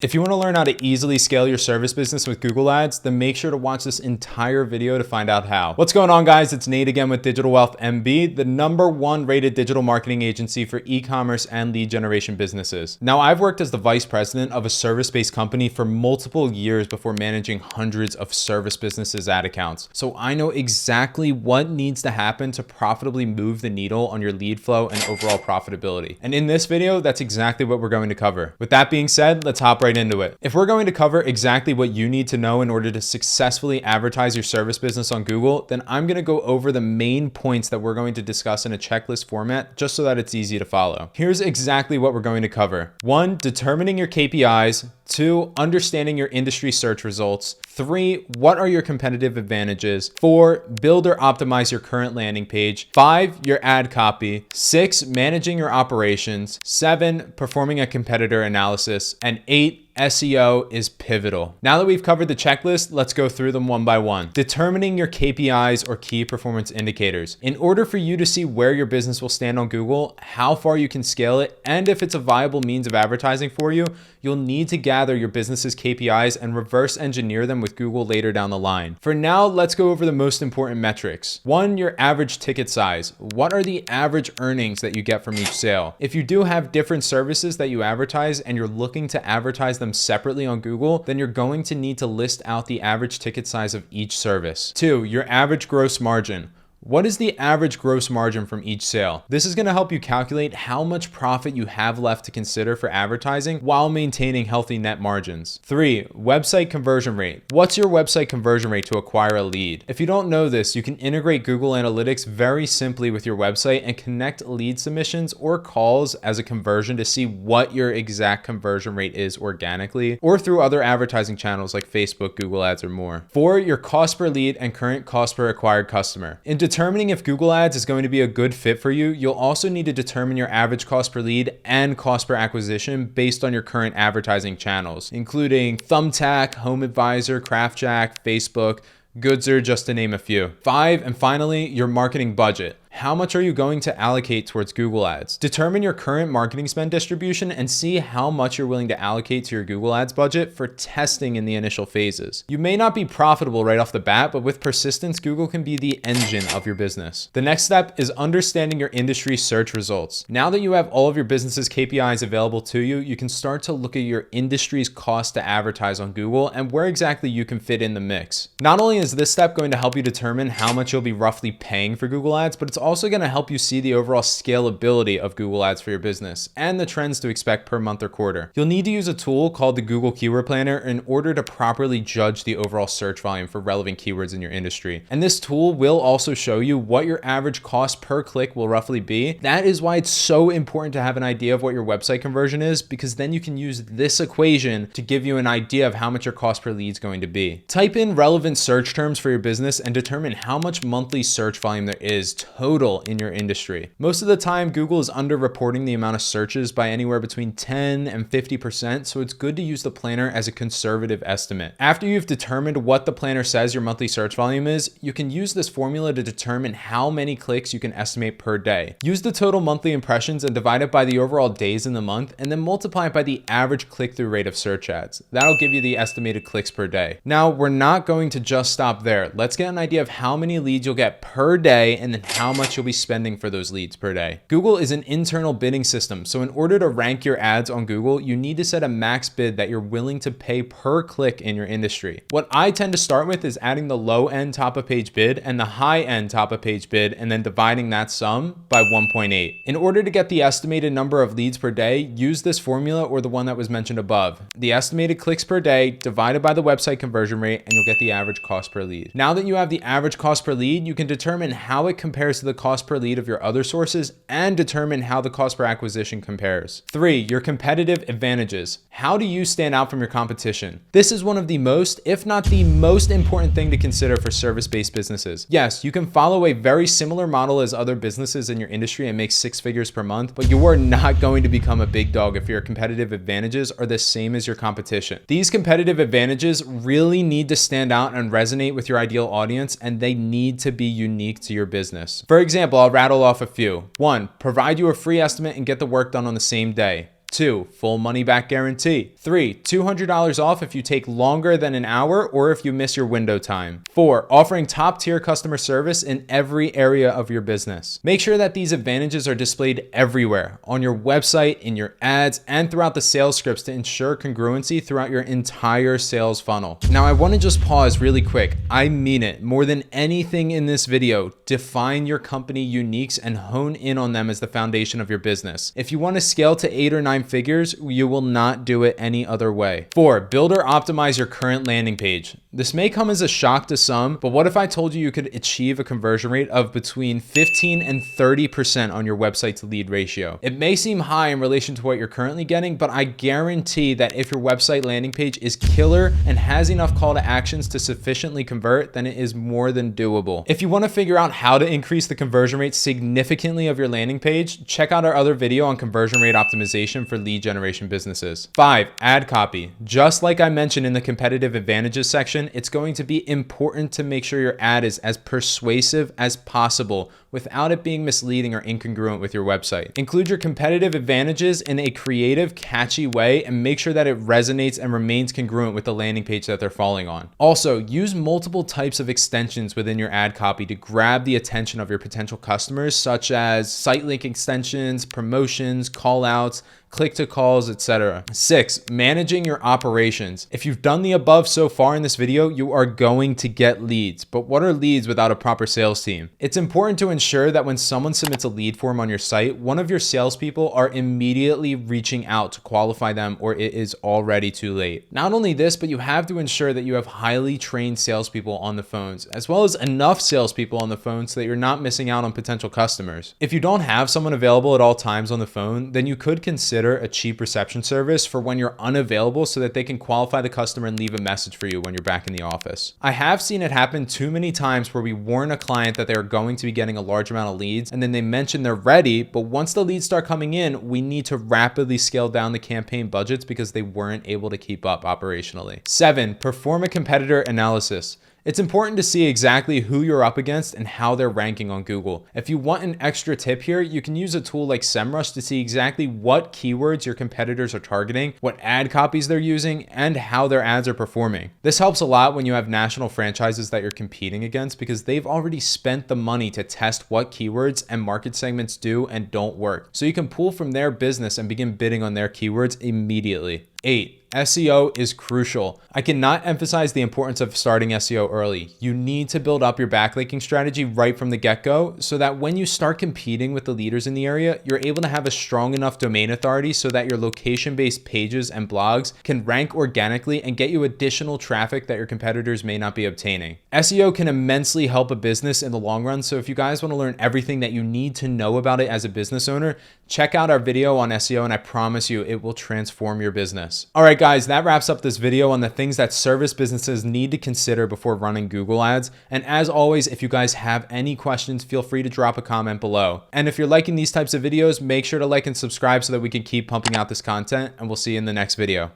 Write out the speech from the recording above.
If you want to learn how to easily scale your service business with Google Ads, then make sure to watch this entire video to find out how. What's going on, guys? It's Nate again with Digital Wealth MB, the #1 rated digital marketing agency for e-commerce and lead generation businesses. Now, I've worked as the vice president of a service-based company for multiple years before managing hundreds of service businesses' ad accounts. So I know exactly what needs to happen to profitably move the needle on your lead flow and overall profitability. And in this video, that's exactly what we're going to cover. With that being said, let's hop right into it. If we're going to cover exactly what you need to know in order to successfully advertise your service business on Google, then I'm going to go over the main points that we're going to discuss in a checklist format just so that it's easy to follow. Here's exactly what we're going to cover. 1, determining your KPIs. 2, understanding your industry search results. 3, what are your competitive advantages? 4, build or optimize your current landing page. 5, your ad copy. 6, managing your operations. 7, performing a competitor analysis. And 8, SEO is pivotal. Now that we've covered the checklist, let's go through them one by one. Determining your KPIs or key performance indicators. In order for you to see where your business will stand on Google, how far you can scale it, and if it's a viable means of advertising for you, you'll need to gather your business's KPIs and reverse engineer them with Google later down the line. For now, let's go over the most important metrics. 1, your average ticket size. What are the average earnings that you get from each sale? If you do have different services that you advertise and you're looking to advertise them separately on Google, then you're going to need to list out the average ticket size of each service. 2, your average gross margin. What is the average gross margin from each sale? This is going to help you calculate how much profit you have left to consider for advertising while maintaining healthy net margins. 3, website conversion rate. What's your website conversion rate to acquire a lead? If you don't know this, you can integrate Google Analytics very simply with your website and connect lead submissions or calls as a conversion to see what your exact conversion rate is organically or through other advertising channels like Facebook, Google Ads, or more. 4, your cost per lead and current cost per acquired customer. In determining if Google Ads is going to be a good fit for you, you'll also need to determine your average cost per lead and cost per acquisition based on your current advertising channels, including Thumbtack, HomeAdvisor, CraftJack, Facebook, Goodser, just to name a few. 5, and finally, your marketing budget. How much are you going to allocate towards Google Ads? Determine your current marketing spend distribution and see how much you're willing to allocate to your Google Ads budget for testing in the initial phases. You may not be profitable right off the bat, but with persistence, Google can be the engine of your business. The next step is understanding your industry search results. Now that you have all of your business's KPIs available to you, you can start to look at your industry's cost to advertise on Google and where exactly you can fit in the mix. Not only is this step going to help you determine how much you'll be roughly paying for Google Ads, but it's also going to help you see the overall scalability of Google Ads for your business and the trends to expect per month or quarter. You'll need to use a tool called the Google Keyword Planner in order to properly judge the overall search volume for relevant keywords in your industry. And this tool will also show you what your average cost per click will roughly be. That is why it's so important to have an idea of what your website conversion is, because then you can use this equation to give you an idea of how much your cost per lead is going to be. Type in relevant search terms for your business and determine how much monthly search volume there is total in your industry. Most of the time, Google is underreporting the amount of searches by anywhere between 10 and 50%, so it's good to use the planner as a conservative estimate. After you've determined what the planner says your monthly search volume is, you can use this formula to determine how many clicks you can estimate per day. Use the total monthly impressions and divide it by the overall days in the month, and then multiply it by the average click-through rate of search ads. That'll give you the estimated clicks per day. Now, we're not going to just stop there. Let's get an idea of how many leads you'll get per day and then how much you'll be spending for those leads per day. Google is an internal bidding system, so in order to rank your ads on Google, you need to set a max bid that you're willing to pay per click in your industry. What I tend to start with is adding the low end top of page bid and the high end top of page bid, and then dividing that sum by 1.8. In order to get the estimated number of leads per day, use this formula or the one that was mentioned above. The estimated clicks per day divided by the website conversion rate, and you'll get the average cost per lead. Now that you have the average cost per lead, you can determine how it compares to the cost per lead of your other sources and determine how the cost per acquisition compares. 3, your competitive advantages. How do you stand out from your competition? This is one of the most, if not the most important thing to consider for service-based businesses. Yes, you can follow a very similar model as other businesses in your industry and make 6 figures per month, but you are not going to become a big dog if your competitive advantages are the same as your competition. These competitive advantages really need to stand out and resonate with your ideal audience, and they need to be unique to your business. For example, I'll rattle off a few. 1, provide you a free estimate and get the work done on the same day. 2, full money back guarantee. 3, $200 off if you take longer than an hour or if you miss your window time. 4, offering top tier customer service in every area of your business. Make sure that these advantages are displayed everywhere, on your website, in your ads, and throughout the sales scripts to ensure congruency throughout your entire sales funnel. Now, I want to just pause really quick. I mean it. More than anything in this video, define your company uniques and hone in on them as the foundation of your business. If you want to scale to 8 or 9 figures, you will not do it any other way. 4, build or optimize your current landing page. This may come as a shock to some, but what if I told you you could achieve a conversion rate of between 15 and 30% on your website to lead ratio? It may seem high in relation to what you're currently getting, but I guarantee that if your website landing page is killer and has enough call to actions to sufficiently convert, then it is more than doable. If you want to figure out how to increase the conversion rate significantly of your landing page, check out our other video on conversion rate optimization for lead generation businesses. 5, ad copy. Just like I mentioned in the competitive advantages section, it's going to be important to make sure your ad is as persuasive as possible without it being misleading or incongruent with your website. Include your competitive advantages in a creative, catchy way and make sure that it resonates and remains congruent with the landing page that they're falling on. Also, use multiple types of extensions within your ad copy to grab the attention of your potential customers, such as site link extensions, promotions, call outs, click to calls, etc. 6, managing your operations. If you've done the above so far in this video, you are going to get leads. But what are leads without a proper sales team? It's important to ensure that when someone submits a lead form on your site, one of your salespeople are immediately reaching out to qualify them, or it is already too late. Not only this, but you have to ensure that you have highly trained salespeople on the phones, as well as enough salespeople on the phone so that you're not missing out on potential customers. If you don't have someone available at all times on the phone, then you could consider a cheap reception service for when you're unavailable so that they can qualify the customer and leave a message for you when you're back in the office. I have seen it happen too many times where we warn a client that they're going to be getting a large amount of leads and then they mention they're ready, but once the leads start coming in, we need to rapidly scale down the campaign budgets because they weren't able to keep up operationally. 7, perform a competitor analysis. It's important to see exactly who you're up against and how they're ranking on Google. If you want an extra tip here, you can use a tool like SEMrush to see exactly what keywords your competitors are targeting, what ad copies they're using, and how their ads are performing. This helps a lot when you have national franchises that you're competing against because they've already spent the money to test what keywords and market segments do and don't work. So you can pull from their business and begin bidding on their keywords immediately. 8, SEO is crucial. I cannot emphasize the importance of starting SEO early. You need to build up your backlinking strategy right from the get-go so that when you start competing with the leaders in the area, you're able to have a strong enough domain authority so that your location-based pages and blogs can rank organically and get you additional traffic that your competitors may not be obtaining. SEO can immensely help a business in the long run, so if you guys want to learn everything that you need to know about it as a business owner, check out our video on SEO and I promise you it will transform your business. All right, guys, that wraps up this video on the things that service businesses need to consider before running Google ads. And as always, if you guys have any questions, feel free to drop a comment below. And if you're liking these types of videos, make sure to like and subscribe so that we can keep pumping out this content, and we'll see you in the next video.